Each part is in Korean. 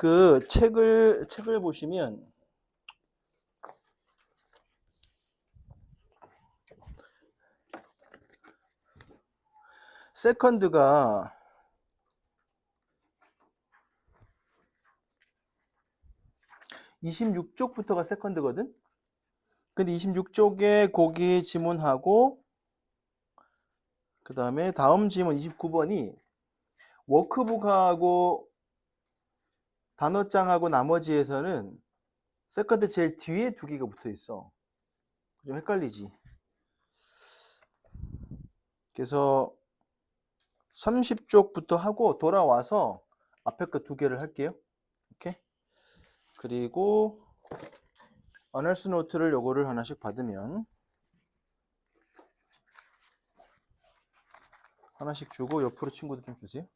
그 책을 보시면 세컨드가 26쪽부터가 세컨드거든. 근데 26쪽에 거기 지문하고 그 다음에 다음 지문 29번이 워크북하고 단어장하고 나머지에서는 세컨드 제일 뒤에 두 개가 붙어 있어. 좀 헷갈리지. 그래서 30쪽부터 하고 돌아와서 앞에 거 두 개를 할게요. 오케이. 그리고 어널스 노트를 요거를 하나씩 받으면 하나씩 주고 옆으로 친구들 좀 주세요.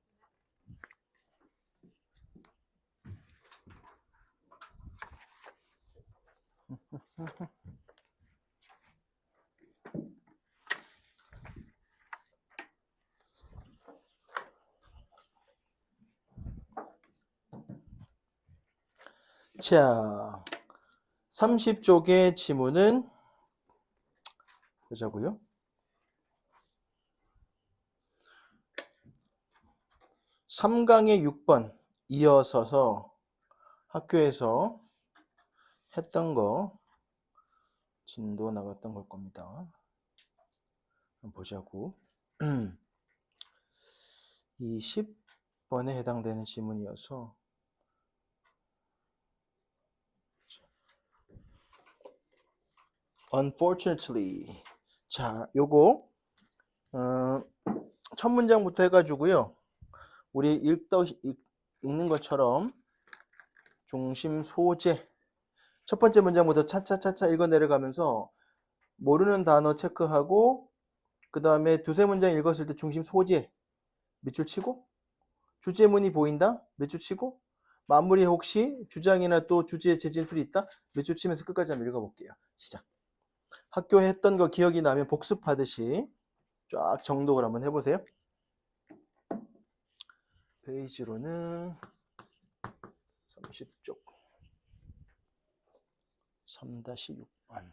자, 30쪽의 지문은 보자고요. (3강의 6번) 이어서서 학교에서 했던 거 진도 나갔던 걸 겁니다. 한번 보자고. 20번에 해당되는 지문이어서 unfortunately. 자, 요거 첫 문장부터 해가지고요. 우리 읽는 것처럼 중심 소재 첫 번째 문장부터 차차차차 읽어 내려가면서 모르는 단어 체크하고 그 다음에 두세 문장 읽었을 때 중심 소재 밑줄 치고 주제문이 보인다 밑줄 치고 마무리 혹시 주장이나 또 주제에 재진술이 있다 밑줄 치면서 끝까지 한번 읽어볼게요. 시작. 학교에 했던 거 기억이 나면 복습하듯이 쫙 정독을 한번 해보세요. 페이지로는 30쪽 3-6번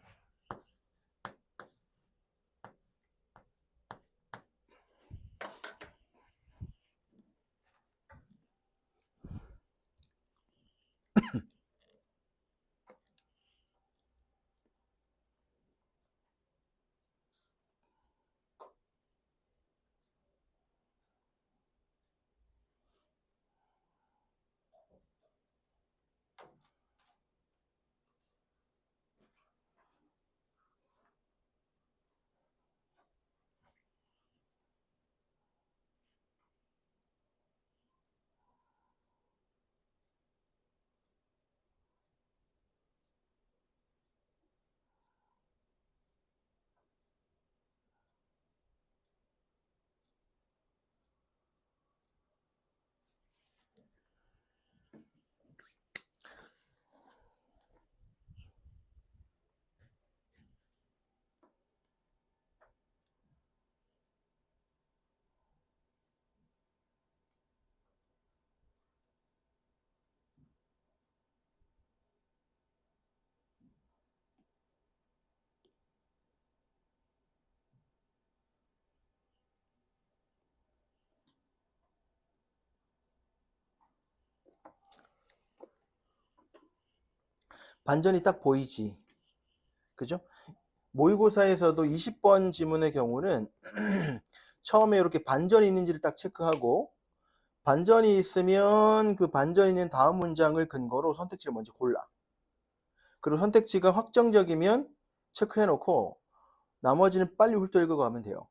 반전이 딱 보이지. 그죠? 모의고사에서도 20번 지문의 경우는 처음에 이렇게 반전이 있는지를 딱 체크하고 반전이 있으면 그 반전이 있는 다음 문장을 근거로 선택지를 먼저 골라. 그리고 선택지가 확정적이면 체크해놓고 나머지는 빨리 훑어 읽어가면 돼요.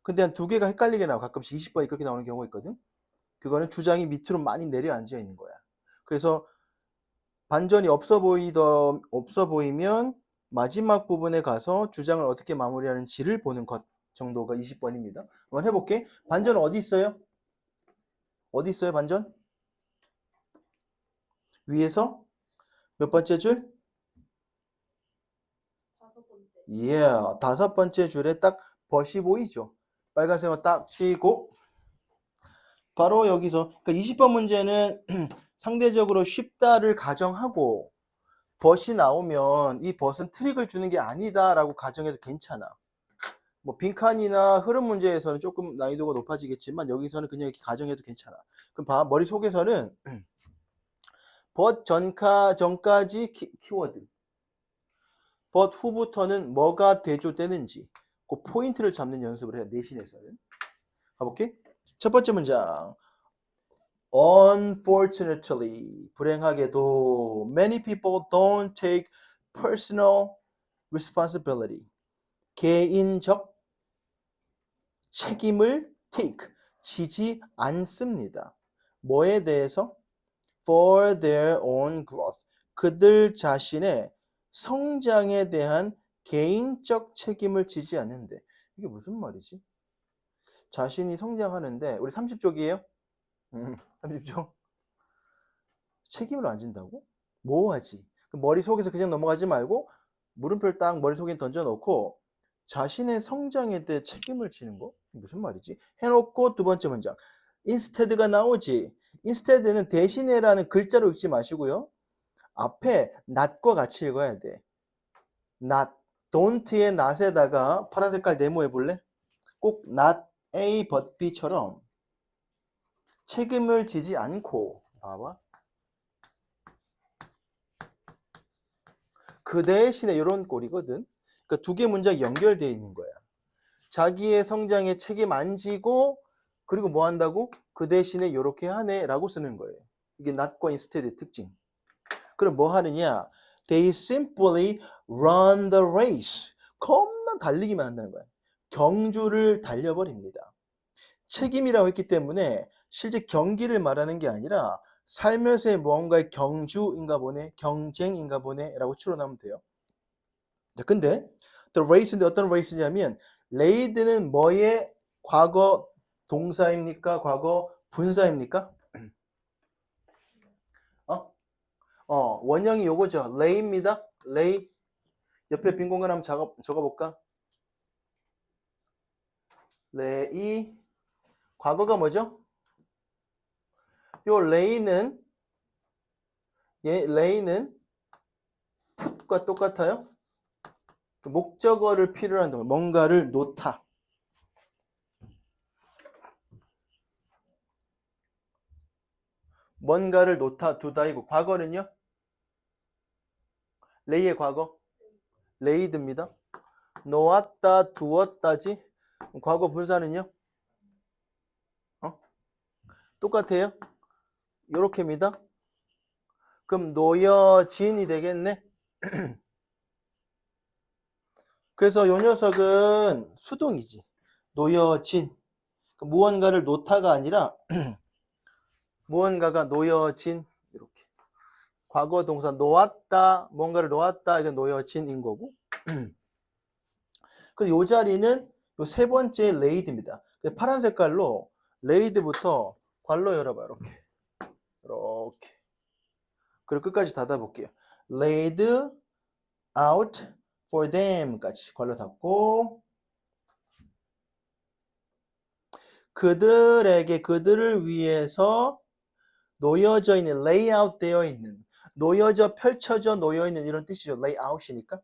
근데 한 두 개가 헷갈리게 나와. 가끔씩 20번이 그렇게 나오는 경우가 있거든. 그거는 주장이 밑으로 많이 내려앉아 있는 거야. 그래서 반전이 없어 보이면 마지막 부분에 가서 주장을 어떻게 마무리하는지를 보는 것 정도가 20번입니다. 한번 해볼게. 반전은 어디 있어요? 어디 있어요, 반전? 위에서 몇 번째 줄? 다섯 번째 줄에 딱 벗이 보이죠? 빨간색으로 딱 치고 바로 여기서 그러니까 20번 문제는 상대적으로 쉽다를 가정하고 벗이 나오면 이 벗은 트릭을 주는 게 아니다라고 가정해도 괜찮아. 뭐 빈칸이나 흐름 문제에서는 조금 난이도가 높아지겠지만 여기서는 그냥 이렇게 가정해도 괜찮아. 그럼 봐. 머릿속에서는 벗 전까지 키워드. 벗 후부터는 뭐가 대조되는지 그 포인트를 잡는 연습을 해요. 내신에서는. 가볼게. 첫 번째 문장. Unfortunately, 불행하게도 many people don't take personal responsibility. 개인적 책임을 take, 지지 않습니다. 뭐에 대해서? For their own growth. 그들 자신의 성장에 대한 개인적 책임을 지지 않는데. 이게 무슨 말이지? 자신이 성장하는데, 우리 30쪽이에요? 30쪽. 책임을 안 진다고? 뭐하지? 머릿속에서 그냥 넘어가지 말고 물음표를 딱 머릿속에 던져놓고 자신의 성장에 대해 책임을 지는 거? 무슨 말이지? 해놓고 두 번째 문장. instead가 나오지. instead는 대신에라는 글자로 읽지 마시고요. 앞에 not과 같이 읽어야 돼. not, don't의 not에다가 파란 색깔 네모해 볼래? 꼭 not A but B처럼 책임을 지지 않고 봐봐. 그 대신에 이런 꼴이거든. 그러니까 두 개 문장이 연결되어 있는 거야. 자기의 성장에 책임 안 지고 그리고 뭐 한다고? 그 대신에 이렇게 하네 라고 쓰는 거예요. 이게 not과 instead의 특징. 그럼 뭐 하느냐? They simply run the race. 겁나 달리기만 한다는 거야. 경주를 달려버립니다. 책임이라고 했기 때문에 실제 경기를 말하는 게 아니라 살면서의 무언가의 경주인가 보네, 경쟁인가 보네 라고 추론하면 돼요. 자, 근데 the race인데 어떤 race냐면 레이드는 뭐의 과거 동사입니까? 과거 분사입니까? 원형이 요거죠. lay입니다. lay. 옆에 빈 공간 한번 적어볼까? lay. 과거가 뭐죠? 요 lay는 lay는 put과 똑같아요. 목적어를 필요로 한다. 뭔가를 놓다. 뭔가를 놓다, 두다이고 과거는요? lay의 과거? layed입니다. 놓았다, 두었다지? 과거 분사는요? 똑같아요? 요렇게입니다. 그럼 놓여진이 되겠네? 그래서 요 녀석은 수동이지. 놓여진. 무언가를 놓다가 아니라 무언가가 놓여진 이렇게. 과거 동사 놓았다, 뭔가를 놓았다, 이건 놓여진인 거고. 그리고 요 자리는 요 세 번째 레이드입니다. 파란 색깔로 레이드부터 괄로 열어봐 이렇게. 이렇게. 그리고 끝까지 닫아볼게요. laid out for them까지 괄호 닫고 그들에게 그들을 위해서 놓여져 있는 layout 되어 있는 놓여져 펼쳐져 놓여 있는 이런 뜻이죠. layout이니까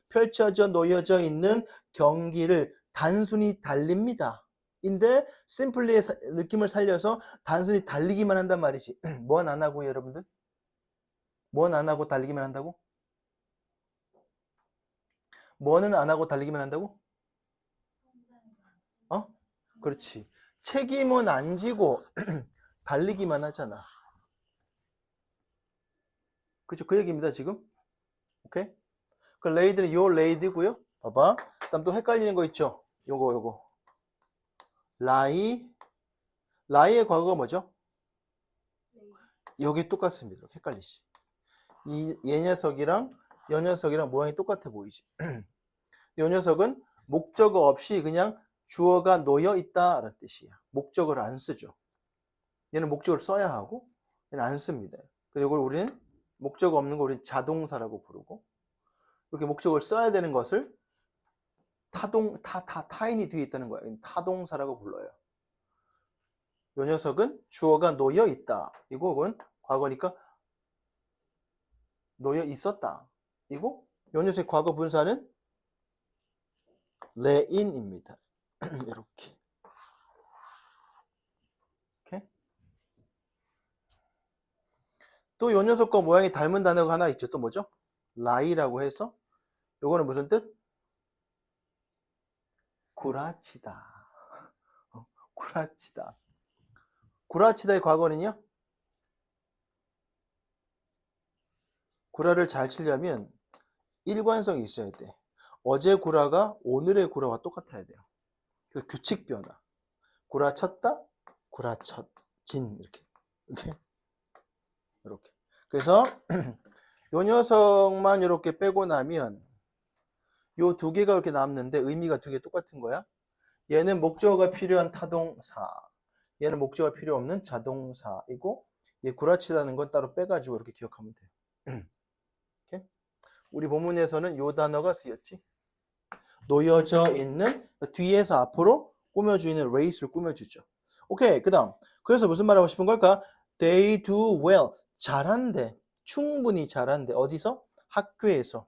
펼쳐져 놓여져 있는 경기를 단순히 달립니다. 인데 심플리의 느낌을 살려서 단순히 달리기만 한단 말이지. 뭔 안 하고 여러분들? 뭔 안 하고 달리기만 한다고? 뭐는 안 하고 달리기만 한다고? 그렇지. 책임은 안 지고 달리기만 하잖아. 그죠? 그 얘기입니다, 지금. 오케이? 그 레이드는 요 레이드고요. 봐봐. 그다음 또 헷갈리는 거 있죠? 요거. 라이의 과거가 뭐죠? 여기 똑같습니다. 헷갈리지. 얘 녀석이랑 요 녀석이랑 모양이 똑같아 보이지. 요 녀석은 목적어 없이 그냥 주어가 놓여 있다라는 뜻이야. 목적어를 안 쓰죠. 얘는 목적어를 써야 하고 얘는 안 씁니다. 그리고 이걸 우리는 목적어 없는 거 우리는 자동사라고 부르고 이렇게 목적어를 써야 되는 것을 타인이 뒤에 있다는 거야. 타동사라고 불러요. 요 녀석은 주어가 놓여 있다. 이 곡은 과거니까 놓여 있었다. 이고 요 녀석의 과거 분사는 레인입니다. 이렇게. 오케이? 또 요 녀석과 모양이 닮은 단어가 하나 있죠. 또 뭐죠? 라이라고 해서 요거는 무슨 뜻? 구라치다. 구라치다. 구라치다의 과거는요? 구라를 잘 치려면 일관성이 있어야 돼. 어제 구라가 오늘의 구라와 똑같아야 돼요. 그래서 규칙 변화. 구라쳤다, 구라쳤진 이렇게. 이렇게. 그래서 요 녀석만 이렇게 빼고 나면 요 두 개가 이렇게 남는데 의미가 두 개 똑같은 거야. 얘는 목적어가 필요한 타동사. 얘는 목적어가 필요 없는 자동사이고 얘 구라치다는 건 따로 빼가지고 이렇게 기억하면 돼요. 이렇게. 우리 본문에서는 요 단어가 쓰였지. 놓여져 있는 뒤에서 앞으로 꾸며주는 레이스를 꾸며주죠. 오케이. 그 다음. 그래서 무슨 말 하고 싶은 걸까? They do well. 잘한대. 충분히 잘한대. 어디서? 학교에서.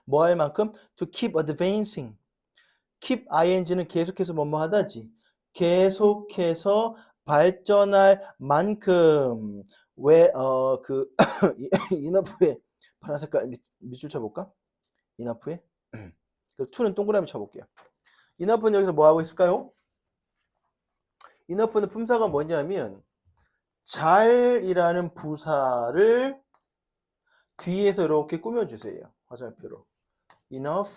뭐 할 만큼? To keep advancing. keep ing는 계속해서 뭐뭐 하다지. 계속해서 발전할 만큼. 왜, 인어프에 파란 색깔 밑줄 쳐볼까? 인어프에? 그 2는 동그라미 쳐볼게요. 인어프는 여기서 뭐 하고 있을까요? 인어프는 품사가 뭐냐면 잘이라는 부사를 뒤에서 이렇게 꾸며주세요. 화살표로. enough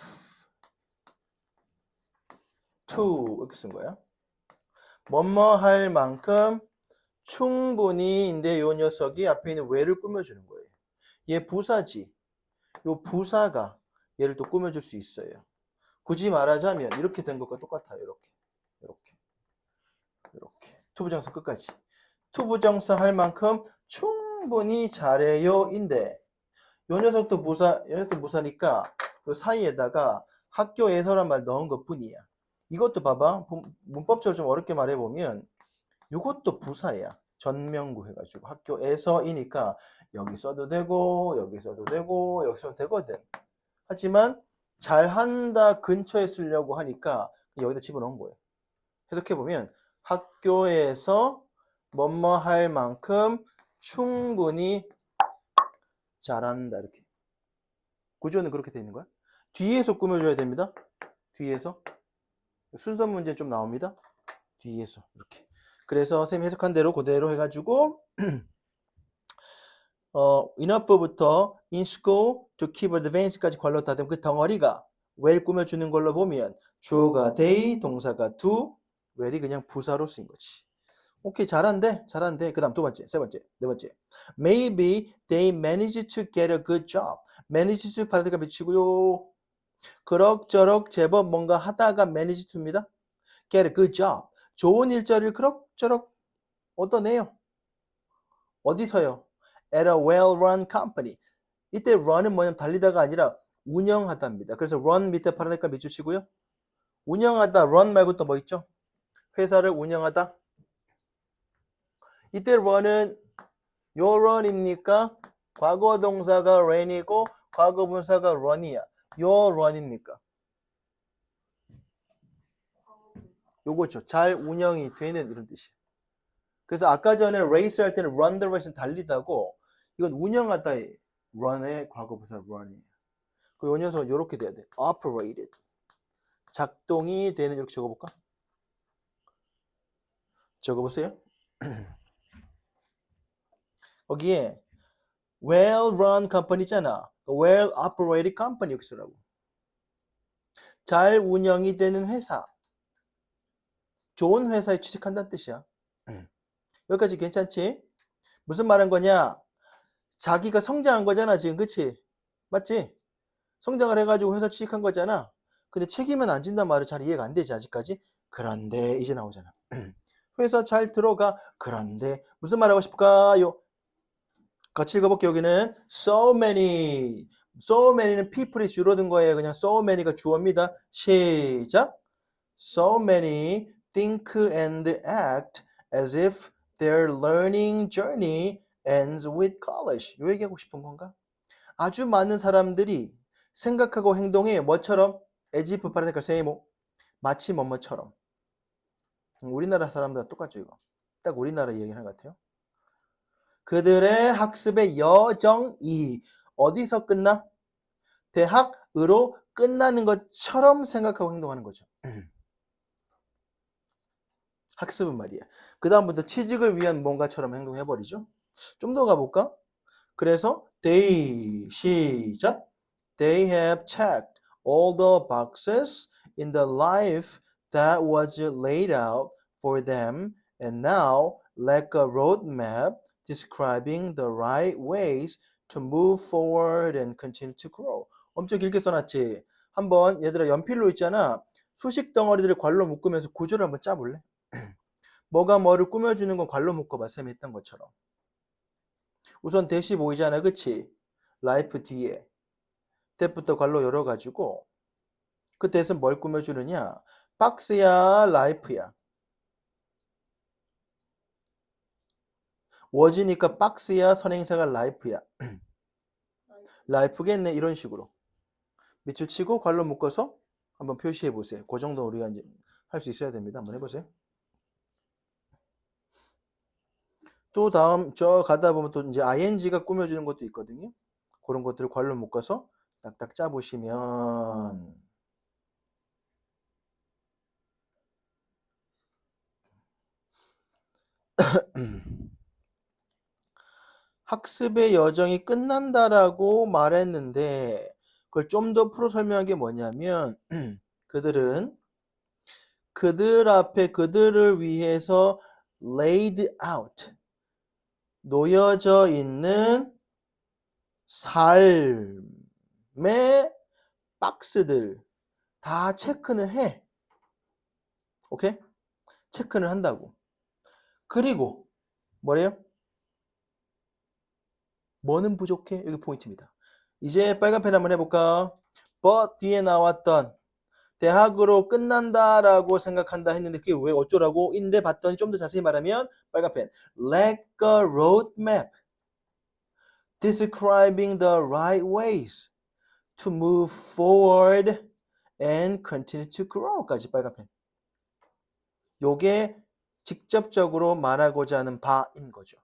to 이렇게 쓴 거야. 뭐뭐 할 만큼 충분히인데 요 녀석이 앞에 있는 where를 꾸며주는 거예요. 얘 부사지. 요 부사가 얘를 또 꾸며줄 수 있어요. 굳이 말하자면 이렇게 된 것과 똑같아요. 이렇게 투부정사 끝까지. 투부정사 할 만큼 충분히 잘해요인데 요 녀석도 무사니까 요 사이에다가 학교에서란 말 넣은 것 뿐이야. 이것도 봐봐. 문법적으로 좀 어렵게 말해보면 이것도 부사야. 전명구 해가지고 학교에서이니까 여기 써도 되고 여기 써도 되고 여기 써도 되거든. 하지만 잘한다 근처에 쓰려고 하니까 여기다 집어넣은 거예요. 해석해보면 학교에서 뭐뭐 할 만큼 충분히 잘한다 이렇게. 구조는 그렇게 되어 있는 거야. 뒤에서 꾸며줘야 됩니다. 뒤에서. 순서 문제 좀 나옵니다. 뒤에서 이렇게. 그래서 쌤이 해석한 대로 그대로 해가지고 enough부터 in school to keep advance까지 관로 다 되면 그 덩어리가 well 꾸며주는 걸로 보면 주어가 they, 동사가 do, well이 그냥 부사로 쓰인 거지. 오케이, 잘한대. 그 다음 두 번째, 세 번째, 네 번째. Maybe they managed to get a good job. manage to 파란색깔 비치고요. 그럭저럭 제법 뭔가 하다가 manage to입니다. get a good job. 좋은 일자리를 그럭저럭 얻어내요. 어디서요? at a well-run company. 이때 run은 뭐냐면 달리다가 아니라 운영하다입니다. 그래서 run 밑에 파란 색깔 비추시고요. 운영하다, run 말고 또 뭐 있죠? 회사를 운영하다. 이때 run은 your run입니까? 과거 동사가 ran이고 과거 분사가 run이야. your run입니까? 요거죠. 잘 운영이 되는 이런 뜻이에요. 그래서 아까 전에 race 할 때는 run the race는 달리다고 이건 운영하다의 run의 과거 분사 run이에요. 그 요 녀석은 이렇게 돼야 돼. operated. 작동이 되는 이렇게 적어볼까? 적어보세요. 거기에 well-run company잖아. well-operated company 이렇게 쓰라고. 잘 운영이 되는 회사. 좋은 회사에 취직한다는 뜻이야. 여기까지 괜찮지? 무슨 말한 거냐? 자기가 성장한 거잖아 지금. 그치? 맞지? 성장을 해가지고 회사 취직한 거잖아. 근데 책임은 안 진단 말은 잘 이해가 안 되지 아직까지. 그런데 이제 나오잖아. 회사 잘 들어가. 그런데 무슨 말 하고 싶을까요? 같이 읽어볼게요. 여기는 so many는 people이 줄어든 거예요. 그냥 so many가 주어입니다. 시작. So many think and act as if their learning journey ends with college. 요 얘기하고 싶은 건가? 아주 많은 사람들이 생각하고 행동해 뭐처럼? as if 발음할까? same. 마치 뭐뭐처럼. 우리나라 사람들과 똑같죠 이거. 딱 우리나라 얘기하는 것 같아요. 그들의 학습의 여정이 어디서 끝나? 대학으로 끝나는 것처럼 생각하고 행동하는 거죠. 학습은 말이야. 그 다음부터 취직을 위한 뭔가처럼 행동해버리죠. 좀 더 가볼까? 그래서 they 시작 they have checked all the boxes in the life that was laid out for them and now like a roadmap describing the right ways to move forward and continue to grow. 엄청 길게 써놨지. 한번 얘들아 연필로 있잖아. 수식 덩어리들을 괄로 묶으면서 구조를 한번 짜볼래? 뭐가 뭐를 꾸며주는 건 괄로 묶어봐. 쌤이 했던 것처럼. 우선 대시 보이잖아. 그치? 라이프 뒤에. 때부터 괄로 열어가지고 그 대신 뭘 꾸며주느냐? 박스야 라이프야. 워지니까 박스야 선행사가 라이프야. 라이프겠네. 이런 식으로. 밑줄 치고 괄로 묶어서 한번 표시해 보세요. 그 정도 우리가 이제 할 수 있어야 됩니다. 한번 해보세요. 또 다음 저 가다 보면 또 이제 ing가 꾸며주는 것도 있거든요. 그런 것들을 괄로 묶어서 딱딱 짜보시면 학습의 여정이 끝난다라고 말했는데 그걸 좀 더 풀어 설명한 게 뭐냐면 그들은 그들 앞에 그들을 위해서 laid out 놓여져 있는 삶의 박스들 다 체크는 해. 오케이? 체크는 한다고. 그리고 뭐래요? 뭐는 부족해? 여기 포인트입니다. 이제 빨간 펜 한번 해볼까? but 뒤에 나왔던 대학으로 끝난다라고 생각한다 했는데 그게 왜 어쩌라고? 인데 봤더니 좀 더 자세히 말하면 빨간 펜 like a roadmap describing the right ways to move forward and continue to grow까지 빨간 펜. 요게 직접적으로 말하고자 하는 바인 거죠.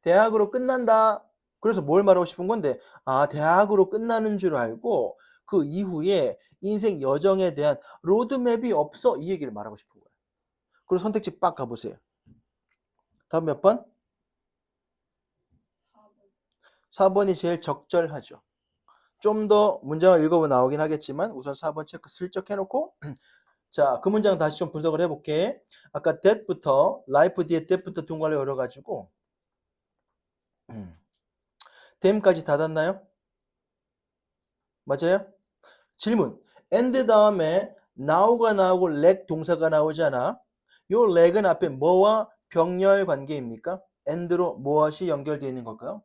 대학으로 끝난다. 그래서 뭘 말하고 싶은 건데 아 대학으로 끝나는 줄 알고 그 이후에 인생 여정에 대한 로드맵이 없어 이 얘기를 말하고 싶은 거예요. 그리고 선택지 빡 가보세요. 다음 몇 번? 4번이 제일 적절하죠. 좀 더 문장을 읽어보면 나오긴 하겠지만 우선 4번 체크 슬쩍 해놓고 자, 그 문장 다시 좀 분석을 해볼게. 아까 that부터 life 뒤에 that부터 둥괄로 열어가지고 them까지 닫았나요? 맞아요? 질문. and 다음에 now가 나오고 leg 동사가 나오잖아. 요 leg은 앞에 뭐와 병렬 관계입니까? and로 무엇이 연결되어 있는 걸까요?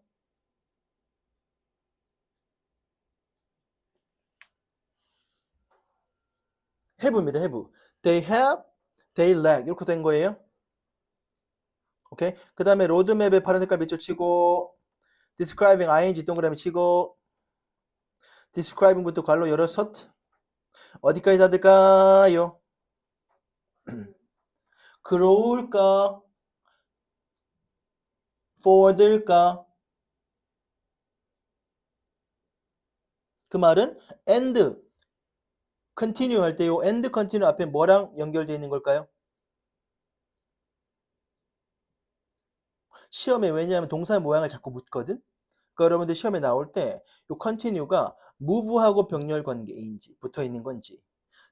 have입니다. have. They have, they lack 이렇게 된 거예요. 오케이. 그 다음에 로드맵에 파란 색깔 밑줄 치고 describing ing 동그라미 치고 describing부터 괄로 열어서 어디까지 닫을까요? grow일까? forward일까? 그 말은 and continue 할 때 요 and continue 앞에 뭐랑 연결되어 있는 걸까요? 시험에 왜냐하면 동사의 모양을 자꾸 묻거든. 그러니까 여러분들 시험에 나올 때 요 continue가 move하고 병렬 관계인지 붙어 있는 건지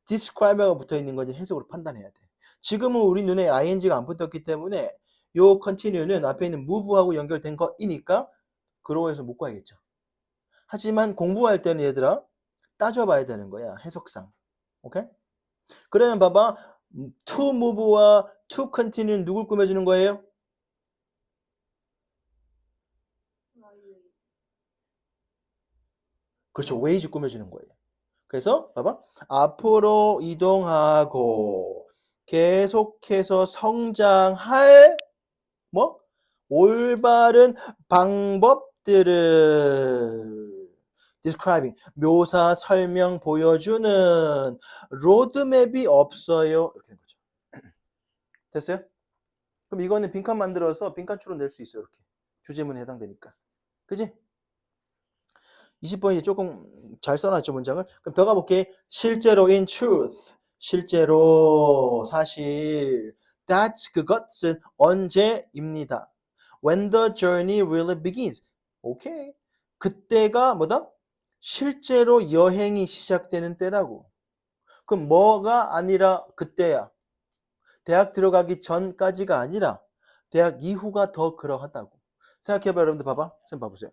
describe하고 붙어 있는 건지 해석으로 판단해야 돼. 지금은 우리 눈에 ing가 안 붙었기 때문에 요 continue는 앞에 있는 move하고 연결된 거이니까 grow에서 못 구하겠죠. 하지만 공부할 때는 얘들아 따져봐야 되는 거야. 해석상. 오케이? 그러면 봐봐. to move와 to continue는 누굴 꾸며주는 거예요? 그렇죠. ways 꾸며주는 거예요. 그래서 봐봐. 앞으로 이동하고 계속해서 성장할 뭐? 올바른 방법들을 describing 묘사 설명 보여주는 로드맵이 없어요. 이렇게 된 거죠. 됐어요? 그럼 이거는 빈칸 만들어서 빈칸 추론 낼 수 있어요. 이렇게 주제문에 해당되니까. 그지? 20번이 조금 잘 써놨죠, 문장을. 그럼 더 가볼게. 실제로 in truth. 실제로 사실 that's 그것은 언제입니다. When the journey really begins. 오케이. 그때가 뭐다? 실제로 여행이 시작되는 때라고. 그럼 뭐가 아니라 그때야. 대학 들어가기 전까지가 아니라 대학 이후가 더 그러하다고. 생각해봐 여러분들 봐봐. 선생님 봐보세요.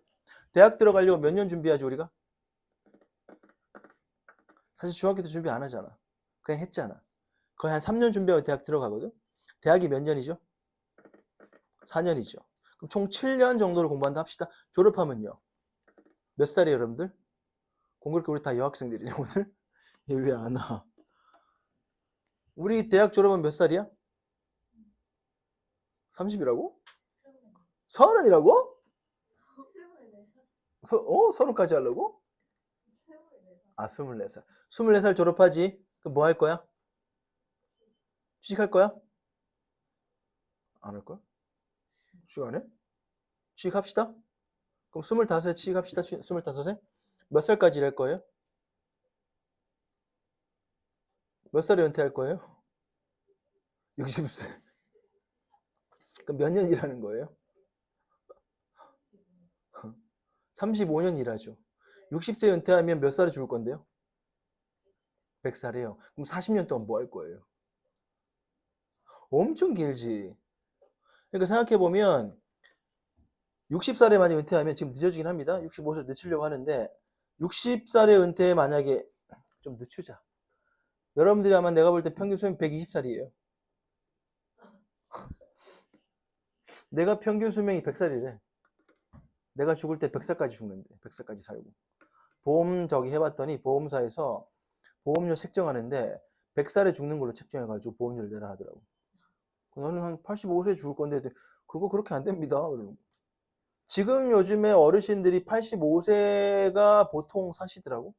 대학 들어가려고 몇 년 준비하죠 우리가? 사실 중학교 때 준비 안 하잖아. 그냥 했잖아. 거의 한 3년 준비하고 대학 들어가거든. 대학이 몇 년이죠? 4년이죠. 그럼 총 7년 정도를 공부한다 합시다. 졸업하면요. 몇 살이에요 여러분들? 공교롭게 우리 다 여학생들이네 오늘. 얘 왜 안 와? 우리 대학 졸업은 몇 살이야? 30이라고? 30이라고? 30까지 하려고? 아, 24살. 24살 졸업하지? 그럼 뭐 할 거야? 취직할 거야? 안 할 거야? 취직 안 해? 취직합시다. 그럼 25세 취직합시다. 25세? 몇 살까지 일할 거예요? 몇 살에 은퇴할 거예요? 60세. 그럼 몇 년 일하는 거예요? 35년 일하죠. 60세 은퇴하면 몇 살에 죽을 건데요? 100살이에요. 그럼 40년 동안 뭐 할 거예요? 엄청 길지. 그러니까 생각해보면 60살에 만약 은퇴하면 지금 늦어지긴 합니다. 65세 늦추려고 하는데 60살에 은퇴 만약에 좀 늦추자. 여러분들이 아마 내가 볼 때 평균 수명 120살이에요. 내가 평균 수명이 100살이래. 내가 죽을 때 100살까지 죽는데 100살까지 살고. 보험 저기 해봤더니 보험사에서 보험료 책정하는데 100살에 죽는 걸로 책정해가지고 보험료를 내라 하더라고. 너는 한 85세 죽을 건데 그거 그렇게 안 됩니다. 지금 요즘에 어르신들이 85세가 보통 사시더라고.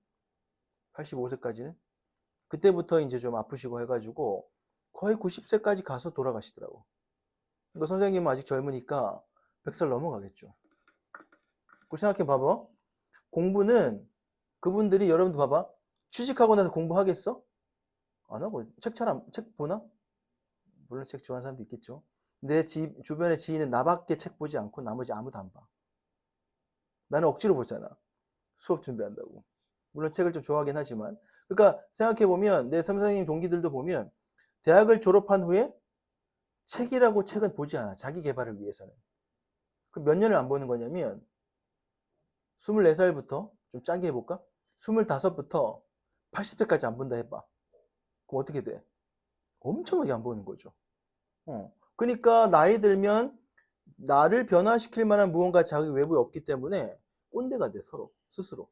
85세까지는. 그때부터 이제 좀 아프시고 해가지고 거의 90세까지 가서 돌아가시더라고. 그러니까 선생님은 아직 젊으니까 100살 넘어가겠죠. 그 생각해 봐봐. 공부는 그분들이 여러분도 봐봐. 취직하고 나서 공부하겠어? 안 하고 책 보나? 물론 책 좋아하는 사람도 있겠죠. 내 주변의 지인은 나밖에 책 보지 않고 나머지 아무도 안 봐. 나는 억지로 보잖아. 수업 준비한다고. 물론 책을 좀 좋아하긴 하지만. 그러니까 생각해보면 내 선생님 동기들도 보면 대학을 졸업한 후에 책이라고 책은 보지 않아. 자기 개발을 위해서는. 그 몇 년을 안 보는 거냐면 24살부터 좀 짜게 해볼까? 25부터 80세까지 안 본다 해봐. 그럼 어떻게 돼? 엄청나게 안 보는 거죠. 그러니까 나이 들면 나를 변화시킬 만한 무언가 자기 외부에 없기 때문에 꼰대가 돼 서로 스스로.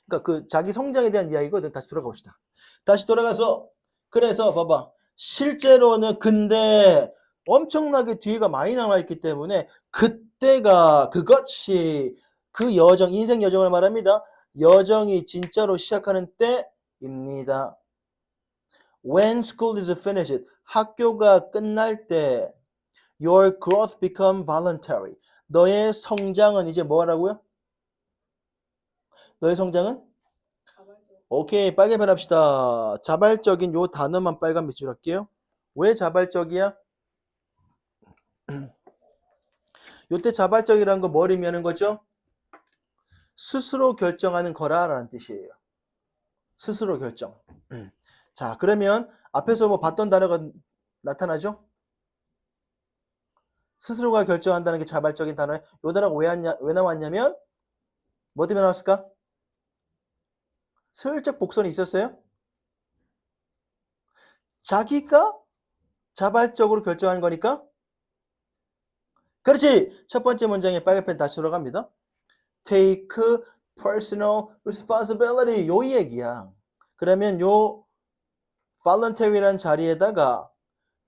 그러니까 그 자기 성장에 대한 이야기거든. 다시 돌아가 봅시다. 다시 돌아가서 그래서 봐봐. 실제로는 근데 엄청나게 뒤가 많이 남아있기 때문에 그때가 그것이 그 여정, 인생 여정을 말합니다. 여정이 진짜로 시작하는 때입니다. When school is finished, 학교가 끝날 때 your growth become voluntary. 너의 성장은 이제 뭐라고요? 너의 성장은? 오케이, 빨개 변합시다. 자발적인 요 단어만 빨간 밑줄 할게요. 왜 자발적이야? 요때 자발적이라는 거 뭘 의미하는 거죠? 스스로 결정하는 거라라는 뜻이에요. 스스로 결정. 자, 그러면 앞에서 뭐 봤던 단어가 나타나죠? 스스로가 결정한다는 게 자발적인 단어에 요 단어가 왜 나왔냐면 뭐 때문에 나왔을까? 슬쩍 복선이 있었어요? 자기가 자발적으로 결정한 거니까? 그렇지! 첫 번째 문장에 빨간펜 다시 돌아갑니다. Take personal responsibility. 요 얘기야. 그러면 요 voluntary라는 자리에다가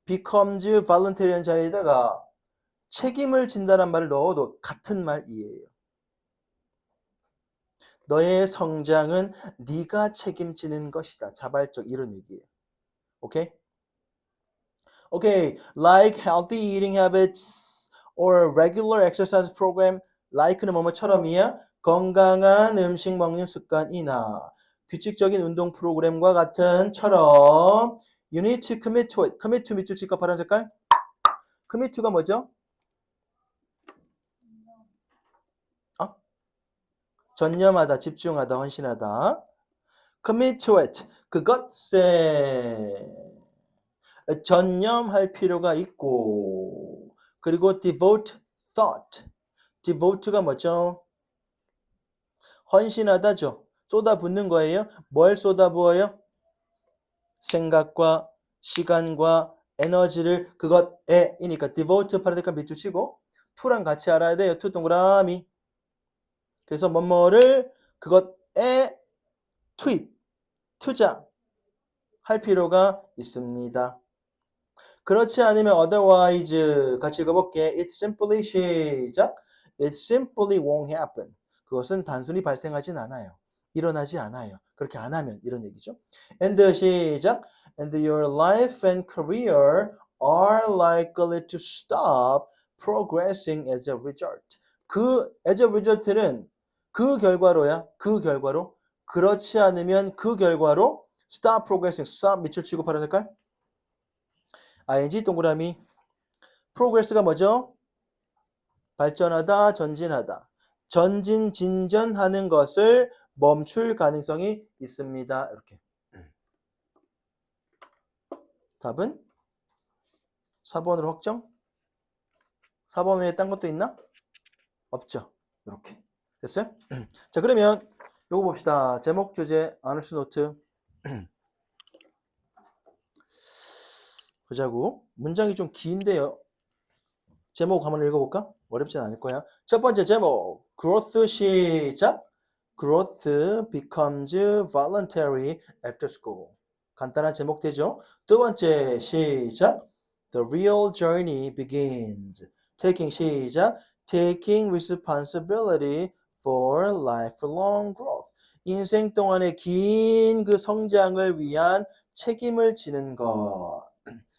becomes voluntary라는 자리에다가 책임을 진다는 말을 넣어도 같은 말이에요. 너의 성장은 네가 책임지는 것이다. 자발적 이런 얘기예요. 오케이? 오케이. Like healthy eating habits or regular exercise program. like는 뭐뭐처럼이야. 건강한 음식 먹는 습관이나 규칙적인 운동 프로그램과 같은 처럼 you need to commit to it. commit to 밑줄 칠까 파란 색깔? commit to가 뭐죠? 어? 전념하다, 집중하다, 헌신하다. commit to it. 그것에 전념할 필요가 있고 그리고 devote thought. devote가 뭐죠? 헌신하다죠. 쏟아붓는 거예요. 뭘 쏟아부어요? 생각과 시간과 에너지를 그것에 이니까 devote 파란색과 밑줄 치고 to랑 같이 알아야 돼요. to 동그라미. 그래서 뭐뭐를 그것에 투입, 투자할 필요가 있습니다. 그렇지 않으면 otherwise 같이 읽어볼게. It simply 시작. It simply won't happen. 그것은 단순히 발생하진 않아요. 일어나지 않아요. 그렇게 안 하면 이런 얘기죠. And 시작. And your life and career are likely to stop progressing as a result. as a result는 그 결과로야. 그 결과로. 그렇지 않으면 그 결과로 stop progressing. stop 밑줄 치고 파란 색깔. ing 동그라미. progress가 뭐죠? 발전하다, 전진하다. 전진, 진전하는 것을 멈출 가능성이 있습니다. 이렇게. 답은 4번으로 확정? 4번 외에 딴 것도 있나? 없죠. 이렇게. 됐어요? 자, 그러면 요거 봅시다. 제목, 주제, 아너스 노트. 보자고. 문장이 좀 긴데요. 제목 한번 읽어볼까? 어렵진 않을 거야. 첫 번째 제목. growth 시작. growth becomes voluntary after school. 간단한 제목 되죠? 두 번째 시작. The real journey begins. taking 시작. taking responsibility for lifelong growth. 인생 동안의 긴 그 성장을 위한 책임을 지는 것.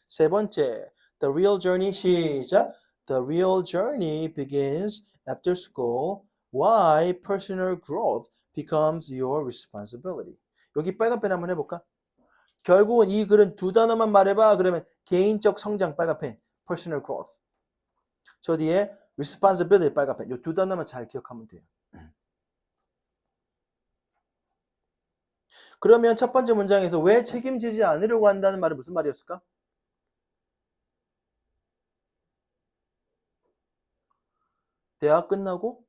세 번째, the real journey 시작. The real journey begins after school. Why personal growth becomes your responsibility. 여기 빨간 펜 한번 해볼까? 결국은 이 글은 두 단어만 말해봐. 그러면 개인적 성장 빨간 펜, personal growth. 저 뒤에 responsibility 빨간 펜. 이 두 단어만 잘 기억하면 돼요. 그러면 첫 번째 문장에서 왜 책임지지 않으려고 한다는 말은 무슨 말이었을까? 대학 끝나고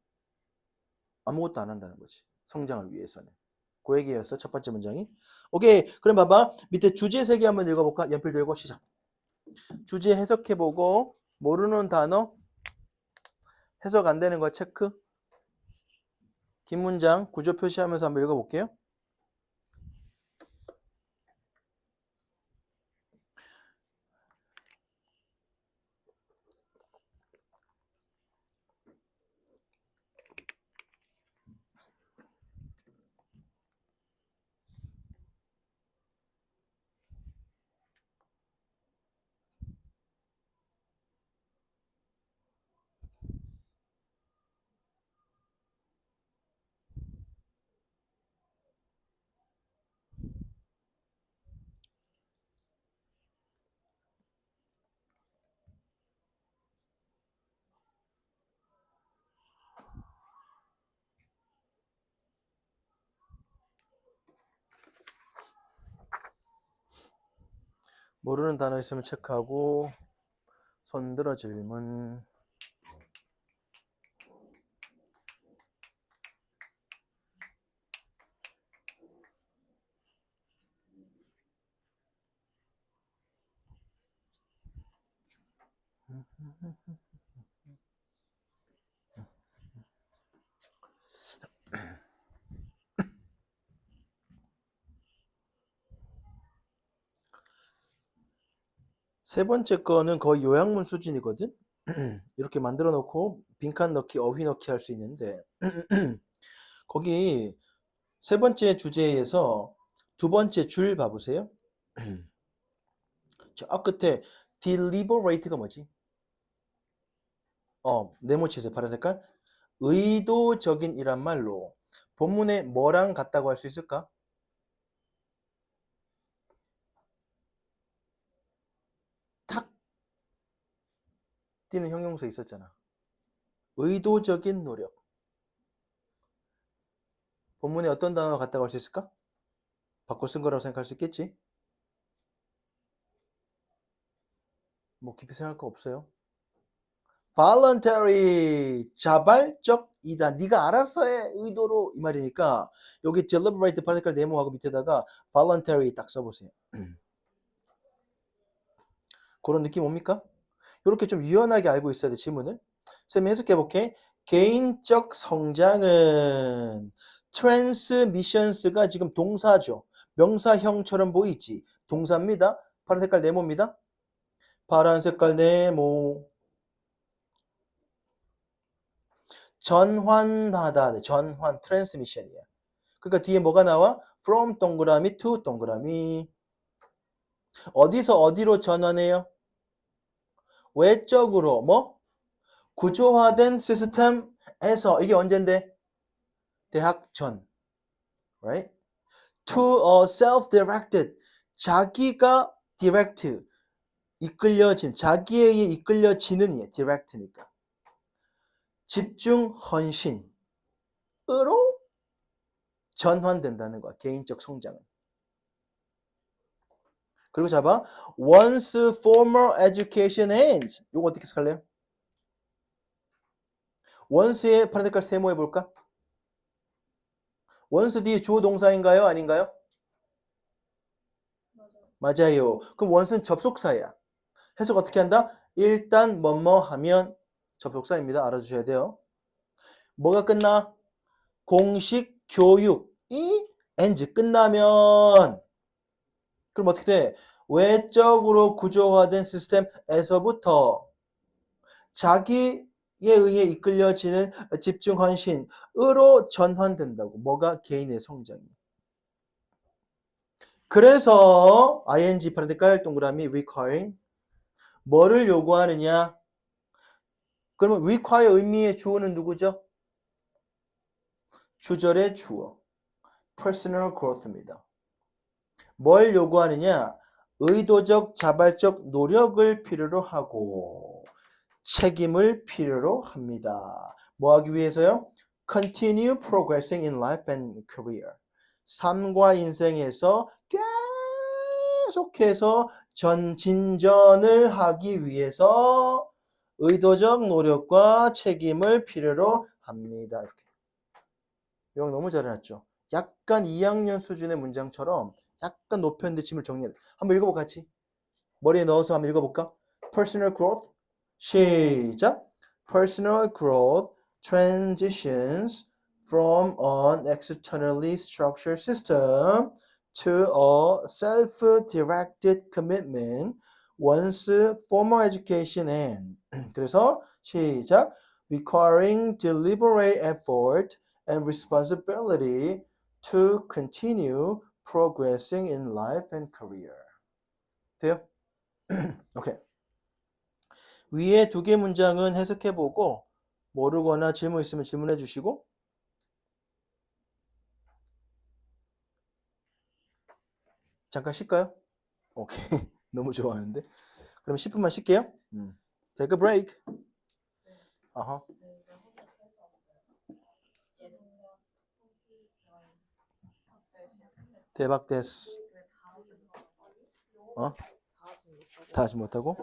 아무것도 안 한다는 거지. 성장을 위해서는. 그 얘기였어. 첫 번째 문장이. 오케이. 그럼 봐봐. 밑에 주제 세 개 한번 읽어볼까? 연필 들고 시작. 주제 해석해보고 모르는 단어 해석 안 되는 거 체크. 긴 문장 구조 표시하면서 한번 읽어볼게요. 모르는 단어 있으면 체크하고 손들어 질문. 세 번째 거는 거의 요약문 수준이거든. 이렇게 만들어 놓고 빈칸 넣기, 어휘 넣기 할 수 있는데 거기 세 번째 주제에서 두 번째 줄 봐보세요. 저 끝에 deliberate가 뭐지? 네모치세요. 파란 색깔. 의도적인 이란 말로 본문에 뭐랑 같다고 할 수 있을까? 탁 뛰는 형용사 있었잖아. 의도적인 노력. 본문에 어떤 단어가 같다고 할 수 있을까? 바꿔 쓴 거라고 생각할 수 있겠지? 뭐 깊이 생각할 거 없어요. voluntary 자발적이다. 네가 알아서 해 의도로 이 말이니까 여기 deliberate 파란 색깔 네모하고 밑에다가 voluntary 딱 써보세요. 그런 느낌 옵니까? 이렇게 좀 유연하게 알고 있어야 돼 지문을. 쌤이 해석해볼게. 개인적 성장은 transmissions가 지금 동사죠. 명사형처럼 보이지. 동사입니다. 파란 색깔 네모입니다. 파란 색깔 네모. 전환하다. 전환 트랜스미션이야. 그러니까 뒤에 뭐가 나와? from 동그라미 to 동그라미. 어디서 어디로 전환해요? 외적으로 뭐? 구조화된 시스템에서 이게 언젠데? 대학 전. Right? To a self-directed. 자기가 direct. 이끌려진. 자기에 의해 이끌려지는 예. direct니까. 집중 헌신으로 전환된다는 거야. 개인적 성장은. 그리고 잡아. Once formal education ends. 이거 어떻게 해석할래요? once의 파란 색깔 세모 해볼까? once 뒤에 주어 동사인가요? 아닌가요? 맞아요. 그럼 once는 접속사야. 해석 어떻게 한다? 일단 뭐뭐 하면 접속사입니다. 알아주셔야 돼요. 뭐가 끝나? 공식 교육이 ends 끝나면 그럼 어떻게 돼? 외적으로 구조화된 시스템에서부터 자기에 의해 이끌려지는 집중 헌신으로 전환된다고. 뭐가? 개인의 성장이. 그래서 ing 파란 색깔 동그라미 requiring 뭐를 요구하느냐? 그러면 require 의미의 주어는 누구죠? 주절의 주어. personal growth입니다. 뭘 요구하느냐? 의도적 자발적 노력을 필요로 하고 책임을 필요로 합니다. 뭐 하기 위해서요? Continue progressing in life and career. 삶과 인생에서 계속해서 진전을 하기 위해서 의도적 노력과 책임을 필요로 합니다. 이렇게. 이거 너무 잘해놨죠? 약간 2학년 수준의 문장처럼 약간 높였는데 침을 정리해. 한번 읽어볼까 같이? 머리에 넣어서 한번 읽어볼까? Personal growth. 시작. Personal growth transitions from an externally structured system to a self-directed commitment once formal education ends. 그래서 시작. Requiring deliberate effort and responsibility to continue progressing in life and career. 돼요? 오케이. 위에 두 개 문장은 해석해보고 모르거나 질문 있으면 질문해 주시고 잠깐 쉴까요? 오케이. 너무 좋아하는데. 그럼 10분만 쉴게요. Take a break. 어허. 대박 됐어. 다 하지 못하고?